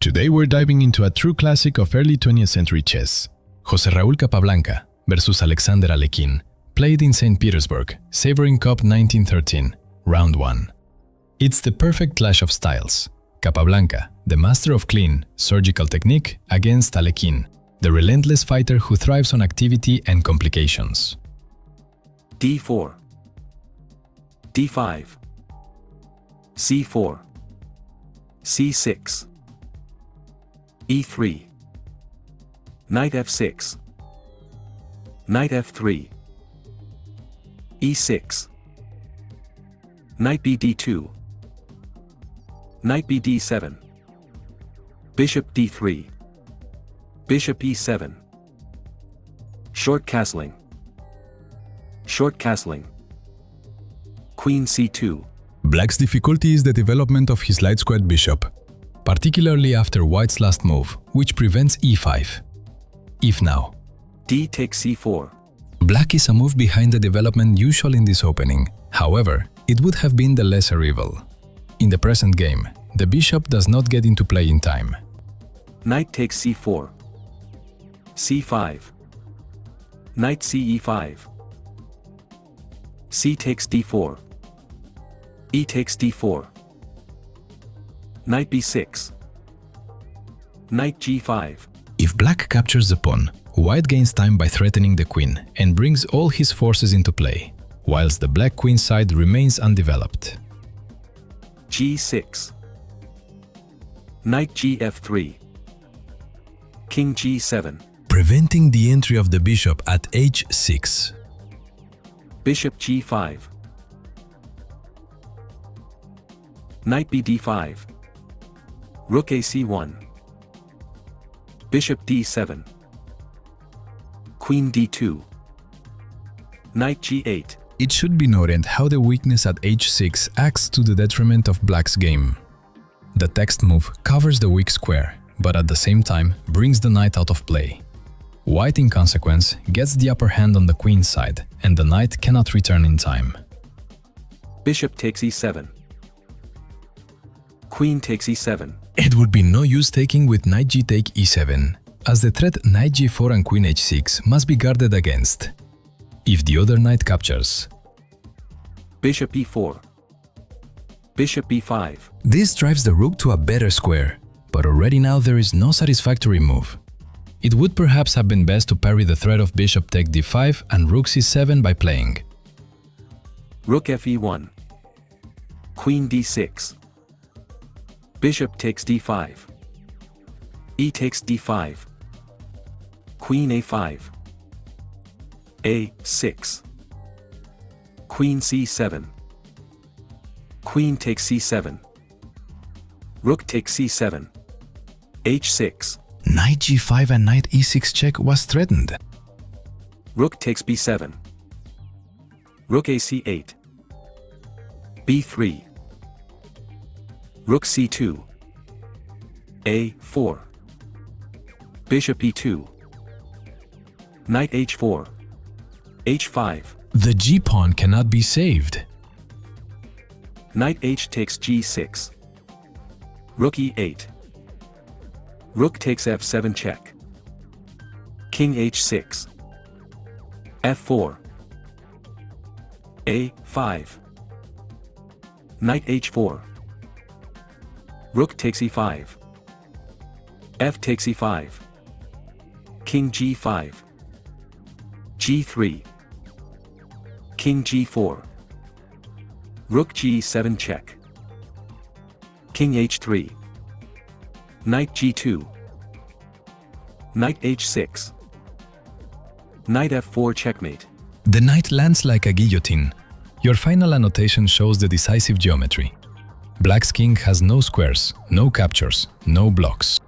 Today we're diving into a true classic of early 20th century chess, José Raúl Capablanca versus Alexander Alekhine, played in St. Petersburg, Savorin Cup 1913, Round 1. It's the perfect clash of styles. Capablanca, the master of clean, surgical technique, against Alekhine, the relentless fighter who thrives on activity and complications. d4, d5, c4, c6, e3, knight f6, knight f3, e6, knight bd2, knight bd7, bishop d3, bishop e7, short castling, queen c2. Black's difficulty is the development of his light squared bishop, particularly after white's last move, which prevents e5. If now, d takes c4. black is a move behind the development usual in this opening. However, it would have been the lesser evil. In the present game, the bishop does not get into play in time. Knight takes c4, c5, knight ce5, c takes d4, e takes d4, knight b6, knight g5. If black captures the pawn, white gains time by threatening the queen and brings all his forces into play, whilst the black queen side remains undeveloped. g6, knight gf3, king g7, Preventing the entry of the bishop at h6. bishop g5, knight bd5, rook ac1, bishop d7, queen d2, knight g8. It should be noted how the weakness at h6 acts to the detriment of black's game. The text move covers the weak square, but at the same time brings the knight out of play. White, in consequence, gets the upper hand on the queen's side, and the knight cannot return in time. Bishop takes e7, queen takes e7. It would be no use taking with knight g take e7, as the threat knight g4 and queen h6 must be guarded against. If the other knight captures, Bishop e4, bishop b5. This drives the rook to a better square, but already now there is no satisfactory move. It would perhaps have been best to parry the threat of bishop take d5 and rook c7 by playing rook fe1, queen d6, bishop takes d5, e takes d5, queen a5, a6, queen c7, queen takes c7, rook takes c7, h6. Knight g5 and knight e6 check was threatened. Rook takes b7, rook ac8, b3, rook c2, a4, bishop e2, knight h4, h5. The g-pawn cannot be saved. Knight h takes g6, rook e8, rook takes f7 check, king h6, f4, a5, knight h4, rook takes e5, f takes e5, king g5, g3, king g4, rook g7 check, king h3, knight g2, knight h6, knight f4 checkmate. The knight lands like a guillotine. Your final annotation shows the decisive geometry. Black's king has no squares, no captures, no blocks.